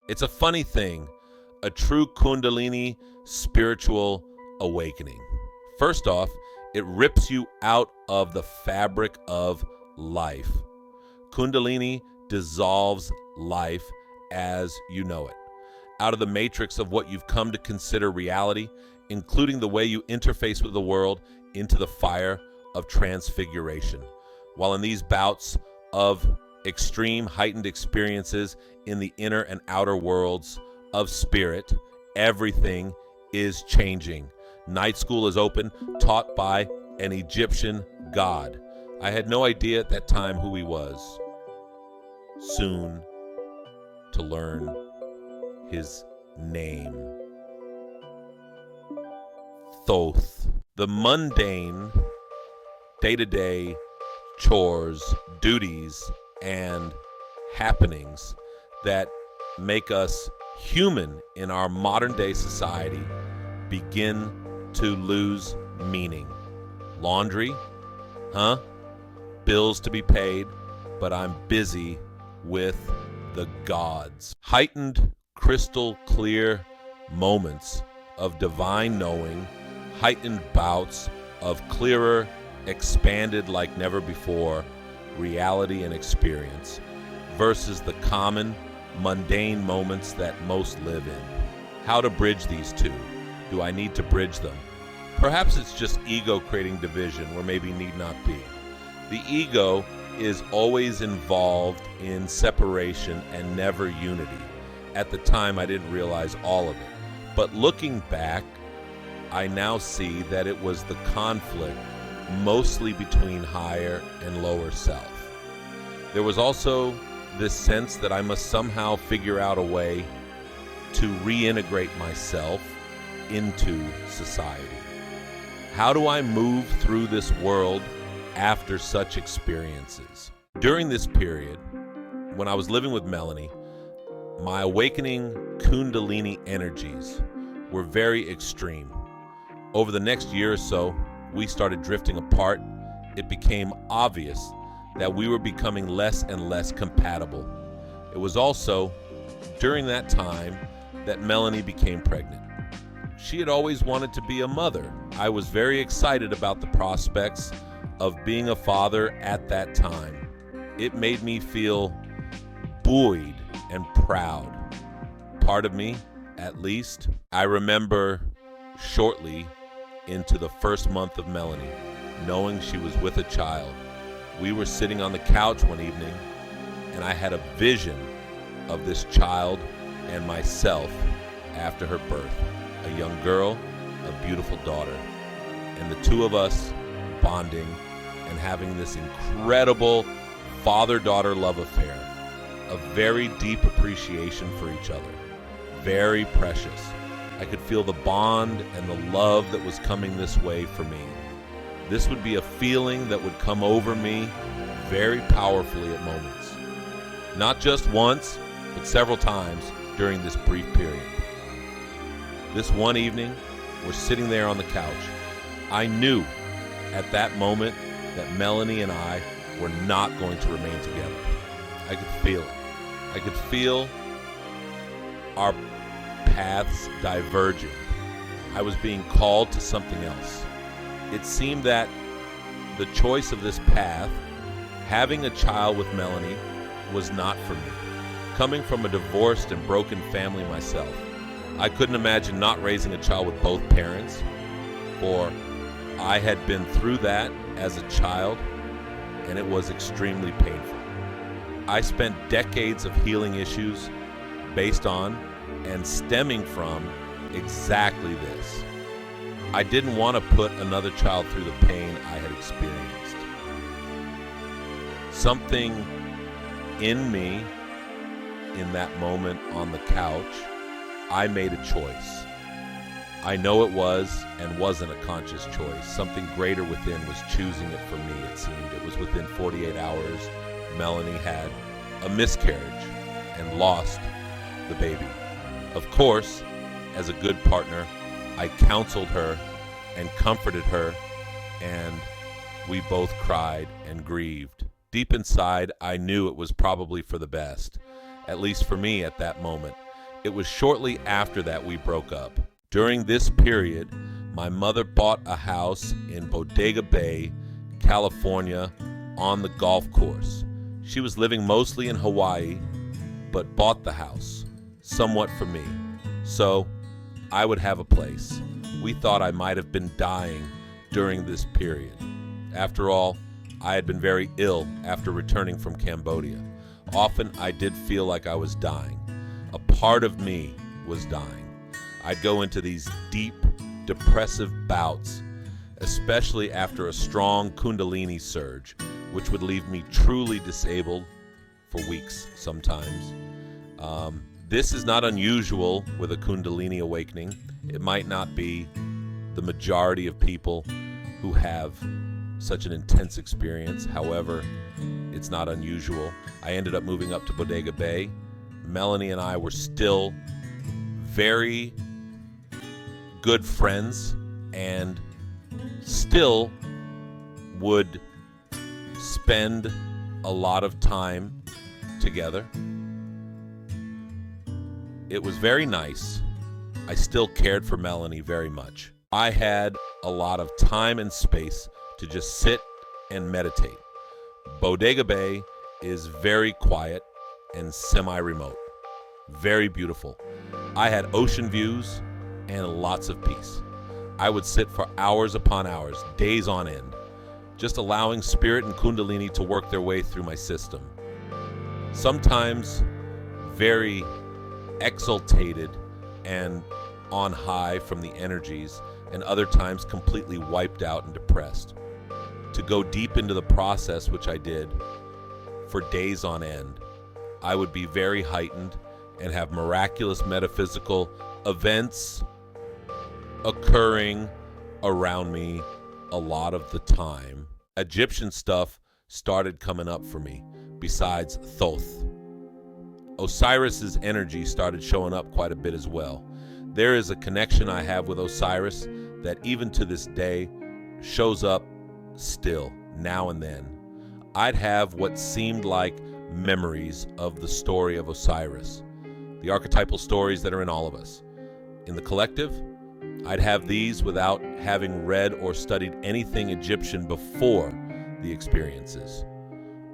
It's a funny thing, a true Kundalini spiritual awakening. First off, it rips you out of the fabric of life. Kundalini dissolves life as you know it, out of the matrix of what you've come to consider reality, including the way you interface with the world, into the fire of transfiguration. While in these bouts of extreme heightened experiences in the inner and outer worlds of spirit, everything is changing. Night school is open, taught by an Egyptian god. I had no idea at that time who he was. Soon to learn his name. Thoth. The mundane, day-to-day chores, duties, and happenings that make us human in our modern-day society begin to lose meaning. Laundry, bills to be paid, but I'm busy with the gods. Heightened, crystal clear moments of divine knowing, heightened bouts of clearer, expanded like never before reality and experience versus the common, mundane moments that most live in. How to bridge these two? Do I need to bridge them? Perhaps it's just ego creating division where maybe need not be. The ego is always involved in separation and never unity. At the time, I didn't realize all of it. But looking back, I now see that it was the conflict mostly between higher and lower self. There was also this sense that I must somehow figure out a way to reintegrate myself into society. How do I move through this world after such experiences? During this period, when I was living with Melanie, my awakening Kundalini energies were very extreme. Over the next year or so, we started drifting apart. It became obvious that we were becoming less and less compatible. It was also during that time that Melanie became pregnant. She had always wanted to be a mother. I was very excited about the prospects of being a father at that time. It made me feel buoyed and proud. Part of me, at least. I remember shortly into the first month of Melanie, knowing she was with a child. We were sitting on the couch one evening, and I had a vision of this child and myself after her birth. A young girl, a beautiful daughter, and the two of us bonding and having this incredible father-daughter love affair, a very deep appreciation for each other, very precious. I could feel the bond and the love that was coming this way for me. This would be a feeling that would come over me very powerfully at moments. Not just once, but several times during this brief period. This one evening, we're sitting there on the couch. I knew at that moment that Melanie and I were not going to remain together. I could feel it. I could feel our paths diverging. I was being called to something else. It seemed that the choice of this path, having a child with Melanie, was not for me. Coming from a divorced and broken family myself, I couldn't imagine not raising a child with both parents, for I had been through that as a child, and it was extremely painful. I spent decades of healing issues based on and stemming from exactly this. I didn't want to put another child through the pain I had experienced. Something in me, in that moment on the couch, I made a choice. I know it was and wasn't a conscious choice. Something greater within was choosing it for me, it seemed. It was within 48 hours. Melanie had a miscarriage and lost the baby. Of course, as a good partner, I counseled her and comforted her, and we both cried and grieved. Deep inside, I knew it was probably for the best, at least for me at that moment. It was shortly after that we broke up. During this period, my mother bought a house in Bodega Bay, California, on the golf course. She was living mostly in Hawaii, but bought the house, somewhat for me, so I would have a place. We thought I might have been dying during this period. After all, I had been very ill after returning from Cambodia. Often I did feel like I was dying. A part of me was dying. I'd go into these deep, depressive bouts, especially after a strong Kundalini surge, which would leave me truly disabled for weeks sometimes. This is not unusual with a Kundalini awakening. It might not be the majority of people who have such an intense experience. However, it's not unusual. I ended up moving up to Bodega Bay. Melanie and I were still very good friends and still would spend a lot of time together. It was very nice. I still cared for Melanie very much. I had a lot of time and space to just sit and meditate. Bodega Bay is very quiet and semi-remote. Very beautiful. I had ocean views and lots of peace. I would sit for hours upon hours, days on end, just allowing spirit and Kundalini to work their way through my system. Sometimes very exaltated and on high from the energies, and other times completely wiped out and depressed. To go deep into the process, which I did for days on end, I would be very heightened and have miraculous metaphysical events occurring around me a lot of the time. Egyptian stuff started coming up for me, besides Thoth. Osiris's energy started showing up quite a bit as well. There is a connection I have with Osiris that even to this day shows up still, now and then. I'd have what seemed like memories of the story of Osiris, the archetypal stories that are in all of us. In the collective, I'd have these without having read or studied anything Egyptian before the experiences.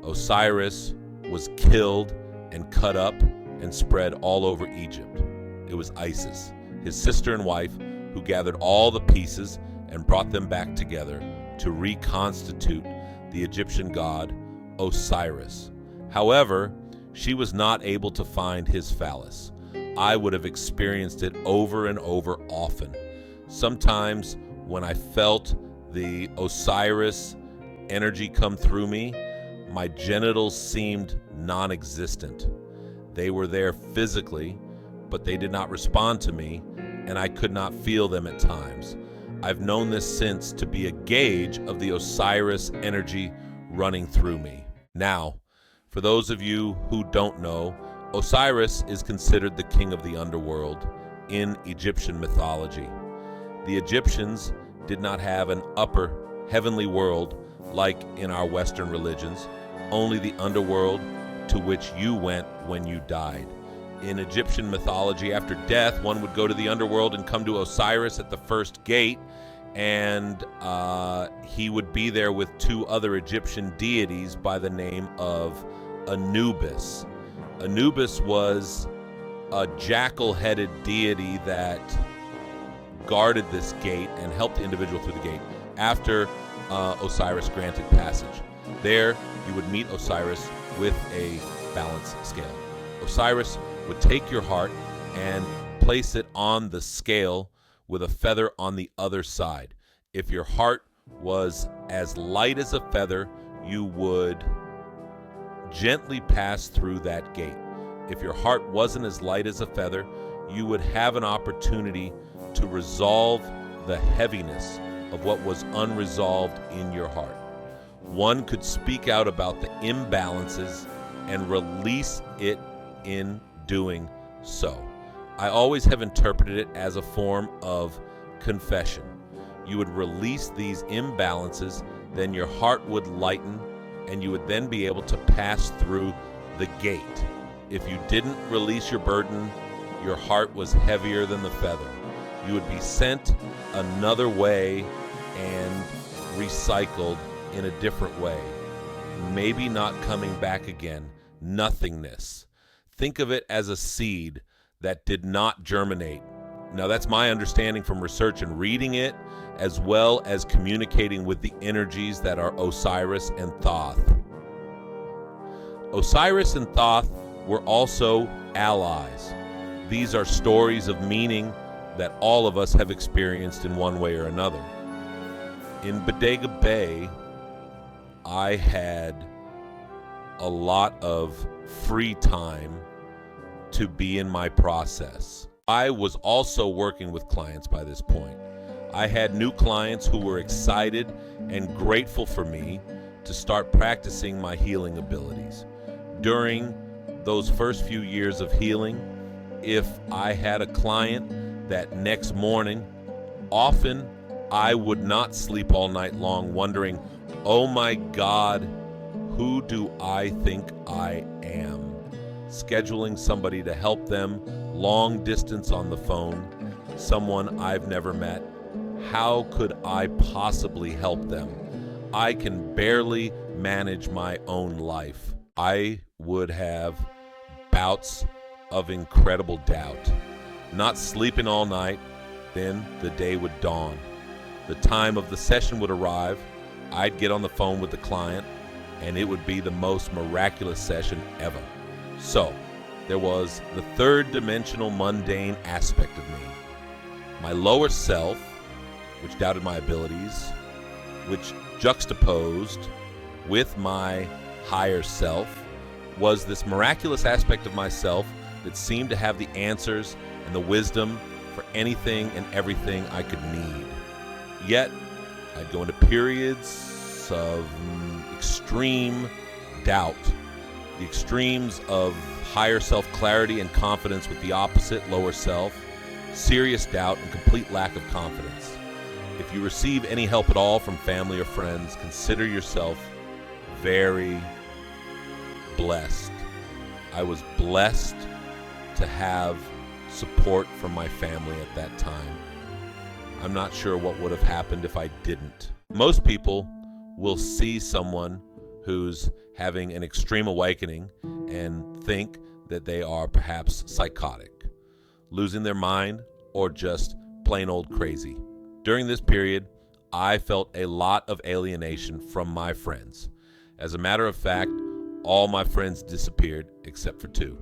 Osiris was killed and cut up and spread all over Egypt. It was Isis, his sister and wife, who gathered all the pieces and brought them back together to reconstitute the Egyptian god Osiris. However, she was not able to find his phallus. I would have experienced it over and over often. Sometimes when I felt the Osiris energy come through me, my genitals seemed non-existent. They were there physically, but they did not respond to me, and I could not feel them at times. I've known this since to be a gauge of the Osiris energy running through me. Now, for those of you who don't know, Osiris is considered the king of the underworld in Egyptian mythology. The Egyptians did not have an upper heavenly world like in our Western religions, only the underworld to which you went when you died. In Egyptian mythology, after death, one would go to the underworld and come to Osiris at the first gate, and he would be there with two other Egyptian deities by the name of Anubis. Anubis was a jackal-headed deity that guarded this gate and helped the individual through the gate after Osiris granted passage. There, you would meet Osiris with a balance scale. Osiris would take your heart and place it on the scale with a feather on the other side. If your heart was as light as a feather, you would gently pass through that gate. If your heart wasn't as light as a feather, you would have an opportunity to resolve the heaviness of what was unresolved in your heart. One could speak out about the imbalances and release it in doing so. I always have interpreted it as a form of confession. You would release these imbalances, then your heart would lighten, and you would then be able to pass through the gate. If you didn't release your burden, your heart was heavier than the feather. You would be sent another way and recycled in a different way. Maybe not coming back again. Nothingness. Think of it as a seed that did not germinate. Now, that's my understanding from research and reading it, as well as communicating with the energies that are Osiris and Thoth. Osiris and Thoth were also allies. These are stories of meaning that all of us have experienced in one way or another. In Bodega Bay, I had a lot of free time to be in my process. I was also working with clients by this point. I had new clients who were excited and grateful for me to start practicing my healing abilities. During those first few years of healing, if I had a client that next morning, often I would not sleep all night long wondering, oh my God, who do I think I am? Scheduling somebody to help them long distance on the phone, someone I've never met. How could I possibly help them? I can barely manage my own life. I would have bouts of incredible doubt. Not sleeping all night, then the day would dawn. The time of the session would arrive. I'd get on the phone with the client, and it would be the most miraculous session ever. So, there was the third dimensional mundane aspect of me. My lower self, which doubted my abilities, which juxtaposed with my higher self, was this miraculous aspect of myself that seemed to have the answers and the wisdom for anything and everything I could need. Yet, I'd go into periods of extreme doubt, the extremes of higher self-clarity and confidence with the opposite, lower self, serious doubt and complete lack of confidence. If you receive any help at all from family or friends, consider yourself very blessed. I was blessed to have support from my family at that time. I'm not sure what would have happened if I didn't. Most people will see someone who's having an extreme awakening and think that they are perhaps psychotic, losing their mind, or just plain old crazy. During this period, I felt a lot of alienation from my friends. As a matter of fact, all my friends disappeared except for two.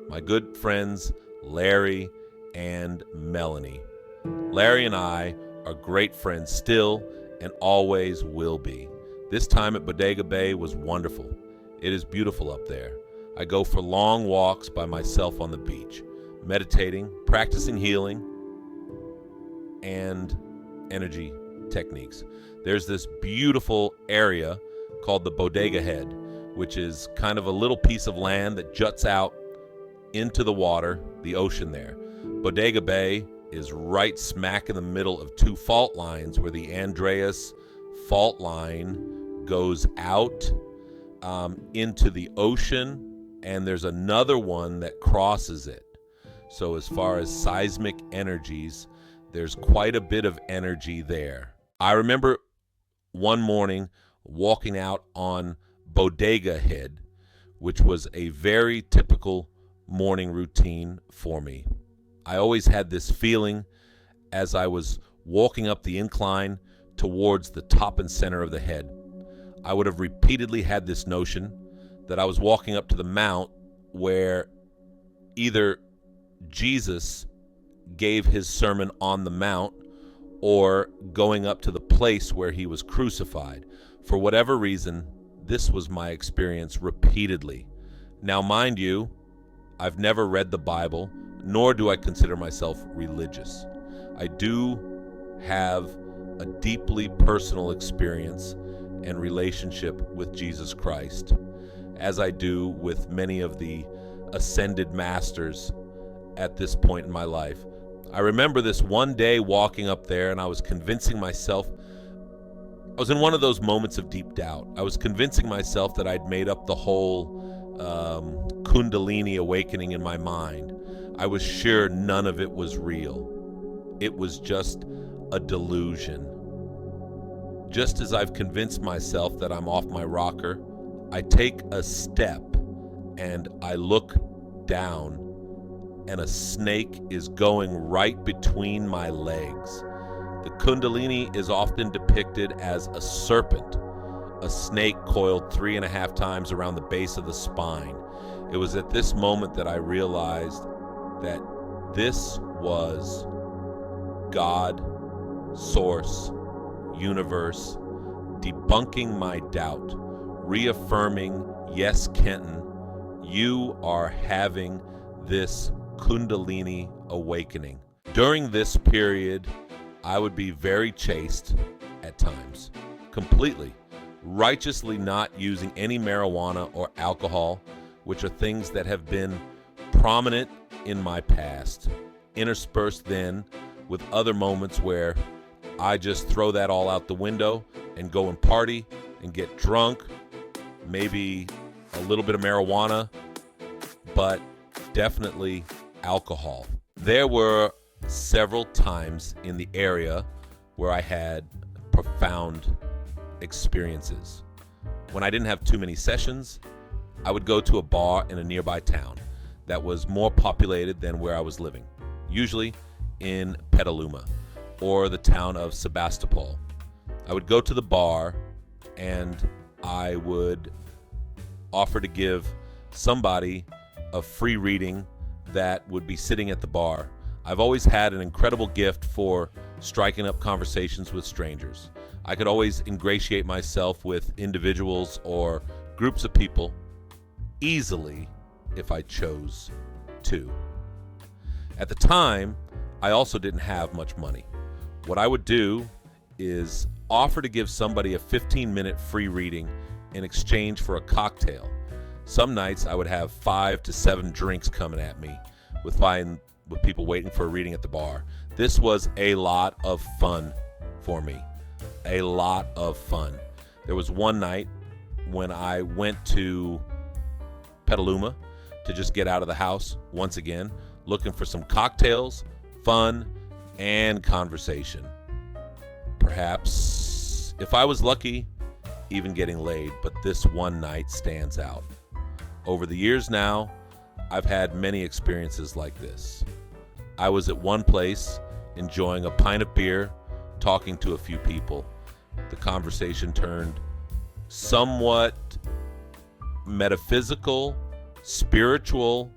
My good friends, Larry and Melanie. Larry and I are great friends still and always will be. This time at Bodega Bay was wonderful. It is beautiful up there. I go for long walks by myself on the beach, meditating, practicing healing, and energy techniques. There's this beautiful area called the Bodega Head, which is kind of a little piece of land that juts out into the water, the ocean there. Bodega Bay is right smack in the middle of two fault lines where the Andreas fault line goes out into the ocean, and there's another one that crosses it. So as far as seismic energies, there's quite a bit of energy there. I remember one morning walking out on Bodega Head, which was a very typical morning routine for me. I always had this feeling as I was walking up the incline towards the top and center of the head. I would have repeatedly had this notion that I was walking up to the mount where either Jesus gave his Sermon on the Mount or going up to the place where he was crucified. For whatever reason, this was my experience repeatedly. Now, mind you, I've never read the Bible, nor do I consider myself religious. I do have a deeply personal experience and relationship with Jesus Christ, as I do with many of the ascended masters at this point in my life. I remember this one day walking up there, and I was convincing myself, I was in one of those moments of deep doubt. I was convincing myself that I'd made up the whole Kundalini Awakening in my mind. I was sure none of it was real. It was just a delusion. Just as I've convinced myself that I'm off my rocker, I take a step and I look down, and a snake is going right between my legs. The Kundalini is often depicted as a serpent, a snake coiled 3.5 times around the base of the spine. It was at this moment that I realized that this was God, Source, Universe, debunking my doubt, reaffirming, yes, Kenton, you are having this Kundalini awakening. During this period, I would be very chaste at times, completely, righteously not using any marijuana or alcohol, which are things that have been prominent in my past, interspersed then with other moments where I just throw that all out the window and go and party and get drunk, maybe a little bit of marijuana, but definitely alcohol. There were several times in the area where I had profound experiences. When I didn't have too many sessions, I would go to a bar in a nearby town that was more populated than where I was living, usually in Petaluma or the town of Sebastopol. I would go to the bar and I would offer to give somebody a free reading that would be sitting at the bar. I've always had an incredible gift for striking up conversations with strangers. I could always ingratiate myself with individuals or groups of people easily if I chose to. At the time, I also didn't have much money. What I would do is offer to give somebody a 15-minute free reading in exchange for a cocktail. Some nights I would have 5 to 7 drinks coming at me with people waiting for a reading at the bar. This was a lot of fun for me. A lot of fun. There was one night when I went to Petaluma to just get out of the house once again, looking for some cocktails, fun, and conversation. Perhaps, if I was lucky, even getting laid, but this one night stands out. Over the years now, I've had many experiences like this. I was at one place enjoying a pint of beer, talking to a few people. The conversation turned somewhat metaphysical, spiritual,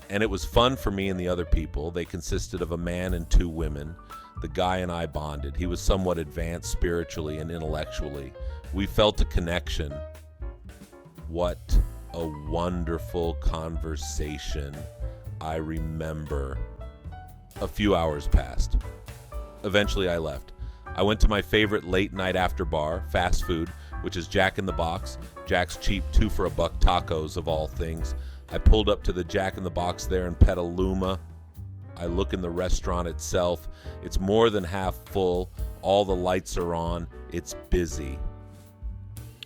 and it was fun for me and the other people. They consisted of a man and 2 women. The guy and I bonded. He was somewhat advanced spiritually and intellectually. We felt a connection. What a wonderful conversation. I remember. A few hours passed. Eventually I left. I went to my favorite late night after bar, fast food, which is Jack in the Box. Jack's cheap 2 for $1 tacos of all things. I pulled up to the Jack in the Box there in Petaluma. I look in the restaurant itself. It's more than half full. All the lights are on. It's busy.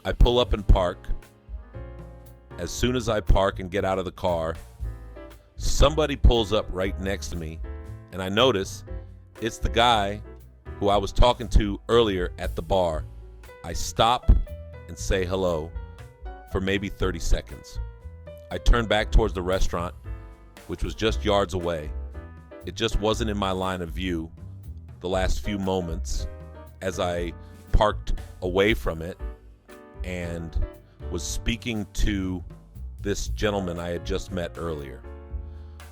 I pull up and park. As soon as I park and get out of the car, somebody pulls up right next to me, and I notice it's the guy who I was talking to earlier at the bar. I stop and say hello for maybe 30 seconds. I turn back towards the restaurant, which was just yards away. It just wasn't in my line of view the last few moments as I parked away from it and was speaking to this gentleman I had just met earlier.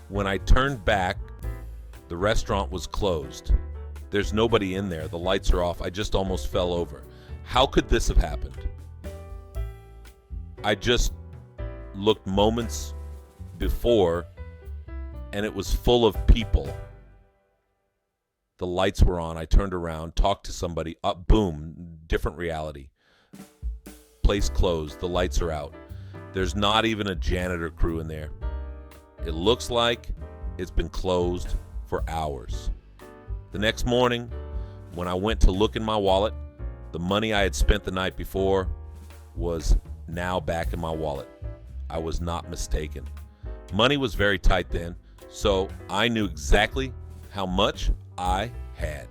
When I turned back, the restaurant was closed. There's nobody in there. The lights are off. I just almost fell over. How could this have happened? I just looked moments before and it was full of people. The lights were on. I turned around, talked to somebody. Up, boom, different reality. Place closed. The lights are out. There's not even a janitor crew in there. It looks like it's been closed for hours. The next morning, when I went to look in my wallet, the money I had spent the night before was now back in my wallet. I was not mistaken. Money was very tight then, so I knew exactly how much I had.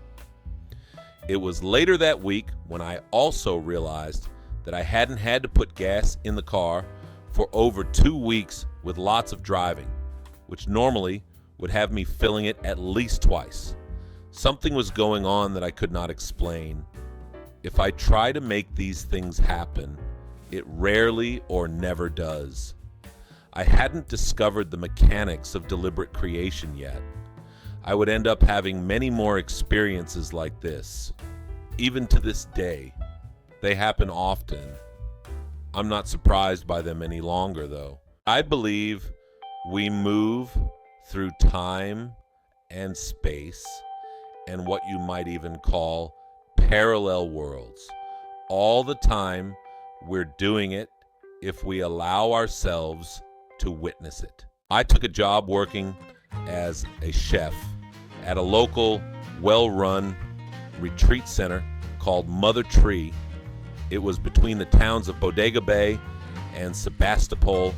It was later that week when I also realized that I hadn't had to put gas in the car for over 2 weeks with lots of driving, which normally would have me filling it at least twice. Something was going on that I could not explain. If I try to make these things happen, it rarely or never does. I hadn't discovered the mechanics of deliberate creation yet. I would end up having many more experiences like this. Even to this day, they happen often. I'm not surprised by them any longer, though. I believe we move through time and space and what you might even call parallel worlds. All the time, we're doing it if we allow ourselves to witness it. I took a job working as a chef at a local, well-run retreat center called Mother Tree. It was between the towns of Bodega Bay and Sebastopol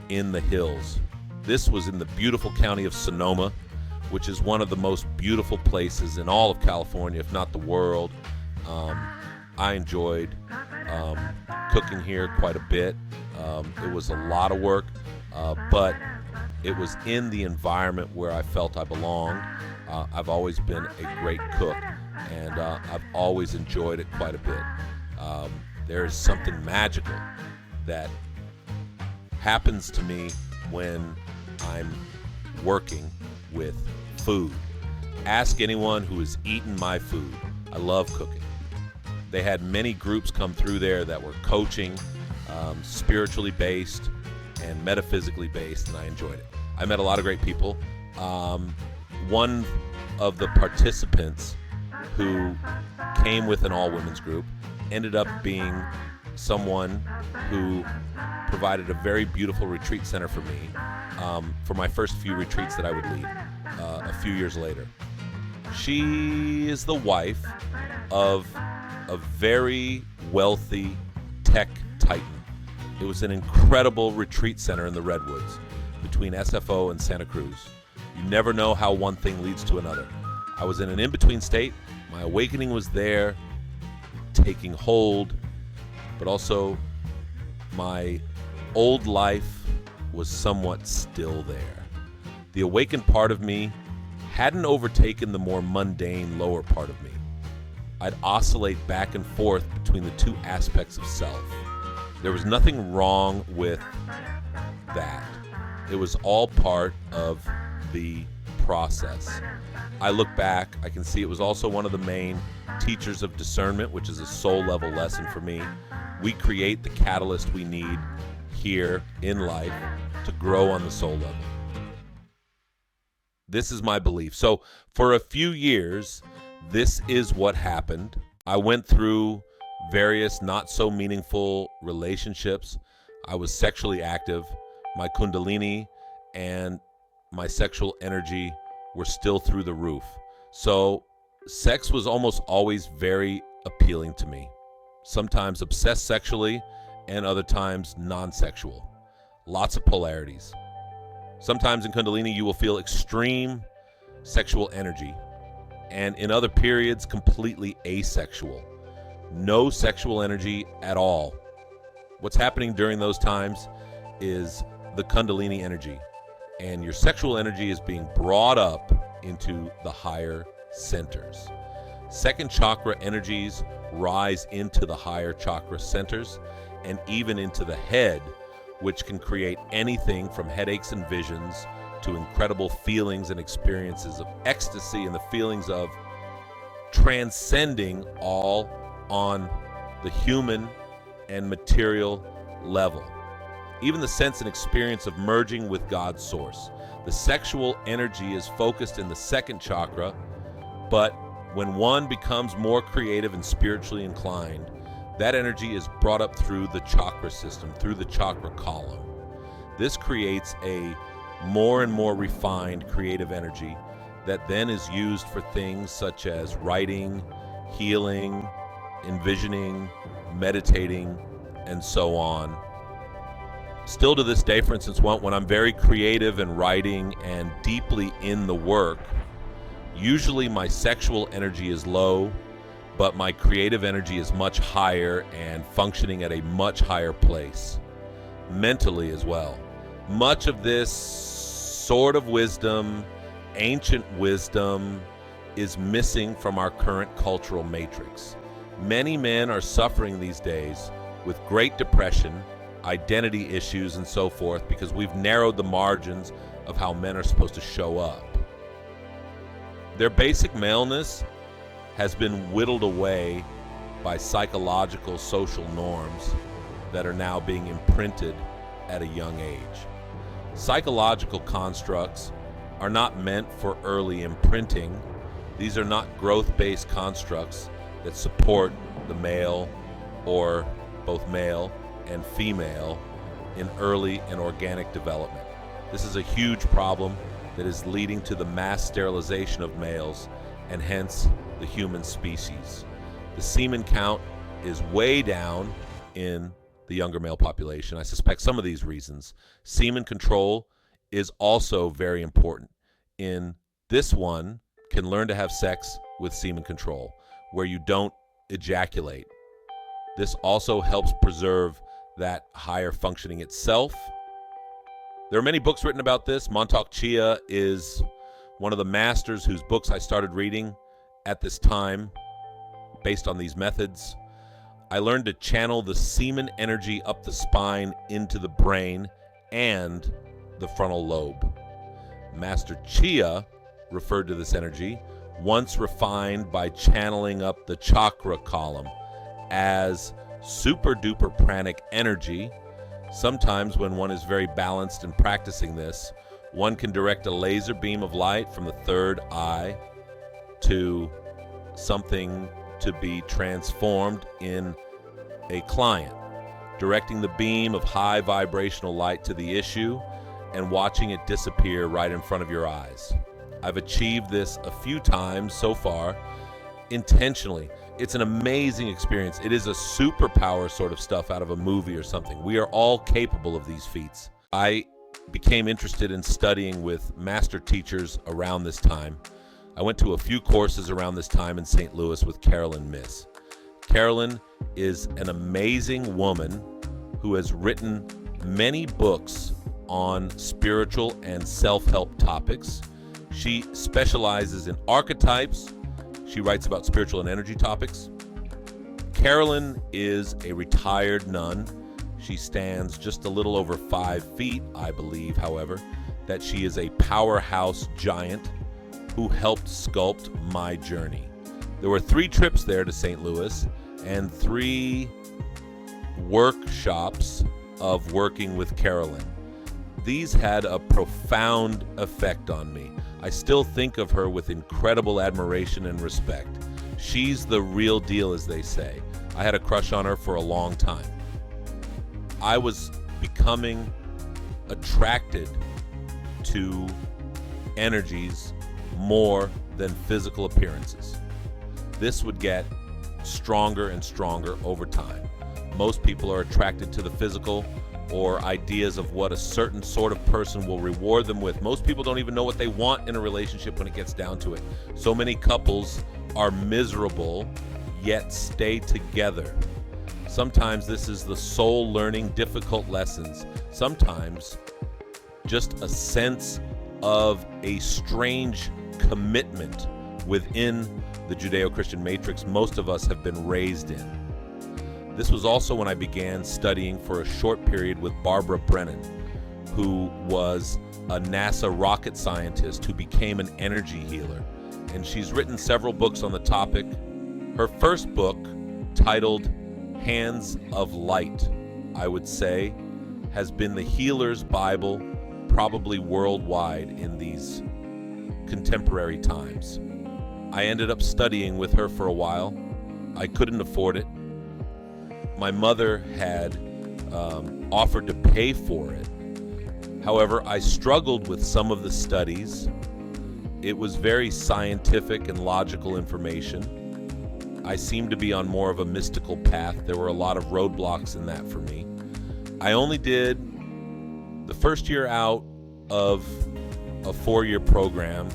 in the hills. This was in the beautiful county of Sonoma, which is one of the most beautiful places in all of California, if not the world. I enjoyed cooking here quite a bit. It was a lot of work, but it was in the environment where I felt I belonged. I've always been a great cook, and I've always enjoyed it quite a bit. There is something magical that happens to me when I'm working with food. Ask anyone who has eaten my food. I love cooking. They had many groups come through there that were coaching, spiritually based and metaphysically based, and I enjoyed it. I met a lot of great people. One of the participants who came with an all-women's group ended up being someone who provided a very beautiful retreat center for me for my first few retreats that I would lead a few years later. She is the wife of a very wealthy tech titan. It was an incredible retreat center in the Redwoods between SFO and Santa Cruz. You never know how one thing leads to another. I was in an in-between state. My awakening was there, taking hold, but also my old life was somewhat still there. The awakened part of me hadn't overtaken the more mundane lower part of me. I'd oscillate back and forth between the two aspects of self. There was nothing wrong with that. It was all part of the process. I look back, I can see it was also one of the main teachers of discernment, which is a soul level lesson for me. We create the catalyst we need here in life to grow on the soul level. This is my belief. So for a few years, this is what happened. I went through various not so meaningful relationships. I was sexually active. My Kundalini and my sexual energy were still through the roof. So sex was almost always very appealing to me. Sometimes obsessed sexually and other times non-sexual. Lots of polarities. Sometimes in Kundalini you will feel extreme sexual energy, and in other periods completely asexual. No sexual energy at all. What's happening during those times is the Kundalini energy, and your sexual energy is being brought up into the higher centers. Second chakra energies rise into the higher chakra centers and even into the head, which can create anything from headaches and visions to incredible feelings and experiences of ecstasy and the feelings of transcending all on the human and material level. Even the sense and experience of merging with God's source. The sexual energy is focused in the second chakra, but when one becomes more creative and spiritually inclined, that energy is brought up through the chakra system, through the chakra column. This creates a more and more refined creative energy that then is used for things such as writing, healing, envisioning, meditating, and so on. Still to this day, for instance, when I'm very creative and writing and deeply in the work, usually my sexual energy is low, but my creative energy is much higher and functioning at a much higher place, mentally as well. Much of this sort of wisdom, ancient wisdom, is missing from our current cultural matrix. Many men are suffering these days with Great Depression, identity issues, and so forth, because we've narrowed the margins of how men are supposed to show up. Their basic maleness has been whittled away by psychological social norms that are now being imprinted at a young age. Psychological constructs are not meant for early imprinting. These are not growth-based constructs that support the male or both male and female in early and organic development. This is a huge problem that is leading to the mass sterilization of males and hence the human species. The semen count is way down in the younger male population. I suspect some of these reasons. Semen control is also very important. In this one, can learn to have sex with semen control, where you don't ejaculate. This also helps preserve that higher functioning itself. There are many books written about this. Montauk Chia is one of the masters whose books I started reading at this time based on these methods. I learned to channel the semen energy up the spine into the brain and the frontal lobe. Master Chia referred to this energy, once refined by channeling up the chakra column, as super duper pranic energy. Sometimes when one is very balanced and practicing this, one can direct a laser beam of light from the third eye to something to be transformed in a client, directing the beam of high vibrational light to the issue and watching it disappear right in front of your eyes. I've achieved this a few times so far, intentionally. It's an amazing experience. It is a superpower sort of stuff out of a movie or something. We are all capable of these feats. I became interested in studying with master teachers around this time. I went to a few courses around this time in St. Louis with Carolyn Miss. Carolyn is an amazing woman who has written many books on spiritual and self-help topics. She specializes in archetypes. She writes about spiritual and energy topics. Carolyn is a retired nun. She stands just a little over 5 feet, I believe, however, that she is a powerhouse giant who helped sculpt my journey. There were 3 trips there to St. Louis and 3 workshops of working with Carolyn. These had a profound effect on me. I still think of her with incredible admiration and respect. She's the real deal, as they say. I had a crush on her for a long time. I was becoming attracted to energies more than physical appearances. This would get stronger and stronger over time. Most people are attracted to the physical or ideas of what a certain sort of person will reward them with. Most people don't even know what they want in a relationship when it gets down to it. So many couples are miserable, yet stay together. Sometimes this is the soul learning difficult lessons. Sometimes just a sense of a strange commitment within the Judeo-Christian matrix most of us have been raised in. This was also when I began studying for a short period with Barbara Brennan, who was a NASA rocket scientist who became an energy healer. And she's written several books on the topic. Her first book, titled Hands of Light, I would say, has been the healer's Bible, probably worldwide in these contemporary times. I ended up studying with her for a while. I couldn't afford it. My mother had offered to pay for it. However, I struggled with some of the studies. It was very scientific and logical information. I seemed to be on more of a mystical path. There were a lot of roadblocks in that for me. I only did first year out of a 4-year program,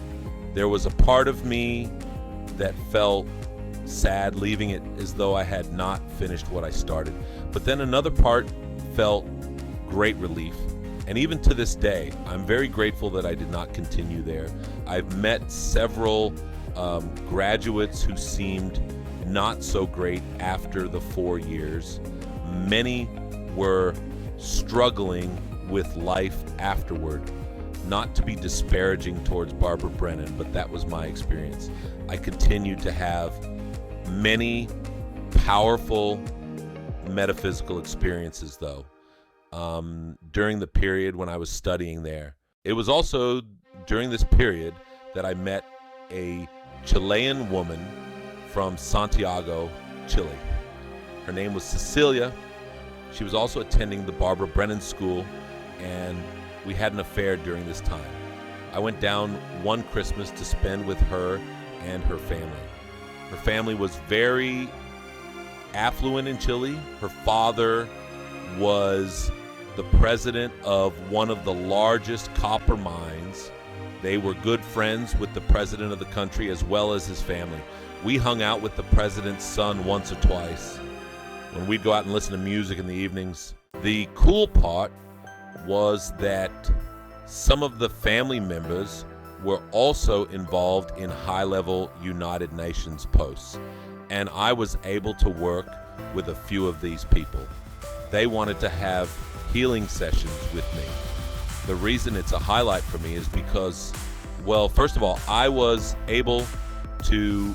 there was a part of me that felt sad leaving it, as though I had not finished what I started. But then another part felt great relief. And even to this day, I'm very grateful that I did not continue there. I've met several graduates who seemed not so great after the 4 years. Many were struggling with life afterward. Not to be disparaging towards Barbara Brennan, but that was my experience. I continued to have many powerful metaphysical experiences, though, during the period when I was studying there. It was also during this period that I met a Chilean woman from Santiago, Chile. Her name was Cecilia. She was also attending the Barbara Brennan School, and we had an affair during this time. I went down one Christmas to spend with her and her family. Her family was very affluent in Chile. Her father was the president of one of the largest copper mines. They were good friends with the president of the country as well as his family. We hung out with the president's son once or twice when we'd go out and listen to music in the evenings. The cool part was that some of the family members were also involved in high-level United Nations posts, and I was able to work with a few of these people. They wanted to have healing sessions with me. The reason it's a highlight for me is because, well, first of all, I was able to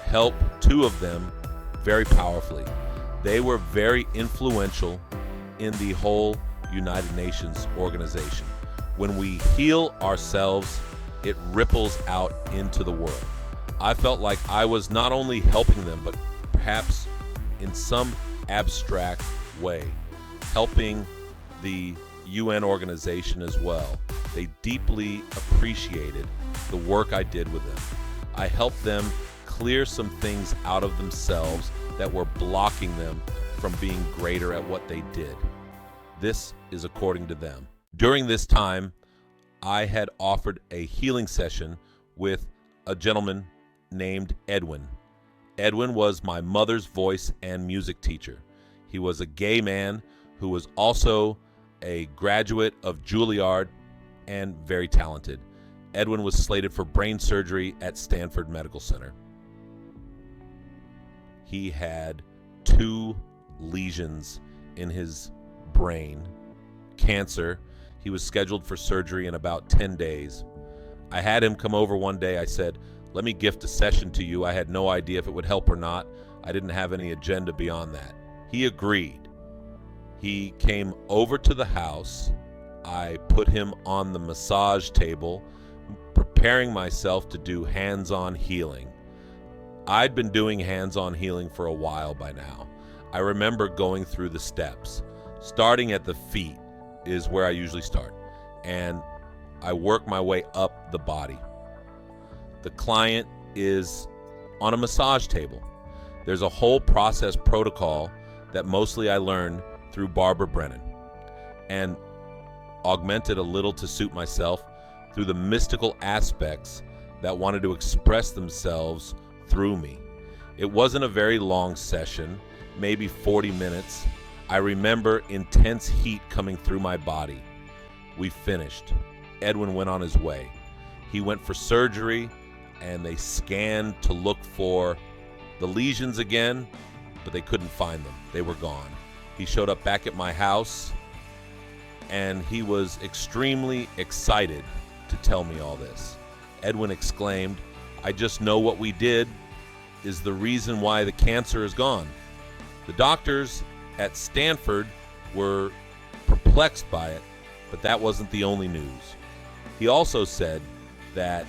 help two of them very powerfully. They were very influential in the whole United Nations organization. When we heal ourselves, it ripples out into the world. I felt like I was not only helping them, but perhaps in some abstract way, helping the UN organization as well. They deeply appreciated the work I did with them. I helped them clear some things out of themselves that were blocking them from being greater at what they did. This is according to them. During this time, I had offered a healing session with a gentleman named Edwin. Edwin was my mother's voice and music teacher. He was a gay man who was also a graduate of Juilliard and very talented. Edwin was slated for brain surgery at Stanford Medical Center. He had 2 lesions in his brain, cancer. He was scheduled for surgery in about 10 days. I had him come over one day. I said, "Let me gift a session to you." I had no idea if it would help or not. I didn't have any agenda beyond that. He agreed. He came over to the house. I put him on the massage table, preparing myself to do hands-on healing. I'd been doing hands-on healing for a while by now. I remember going through the steps. Starting at the feet is where I usually start, and I work my way up the body. The client is on a massage table. There's a whole process protocol that mostly I learned through Barbara Brennan and augmented a little to suit myself through the mystical aspects that wanted to express themselves through me. It wasn't a very long session, maybe 40 minutes. I remember intense heat coming through my body. We finished. Edwin went on his way. He went for surgery, and they scanned to look for the lesions again, but they couldn't find them. They were gone. He showed up back at my house, and he was extremely excited to tell me all this. Edwin exclaimed, "I just know what we did is the reason why the cancer is gone." The doctors at Stanford were perplexed by it, but that wasn't the only news. He also said that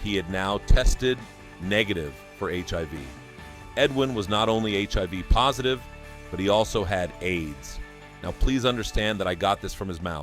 he had now tested negative for HIV. Edwin was not only HIV positive, but he also had AIDS. Now please understand that I got this from his mouth.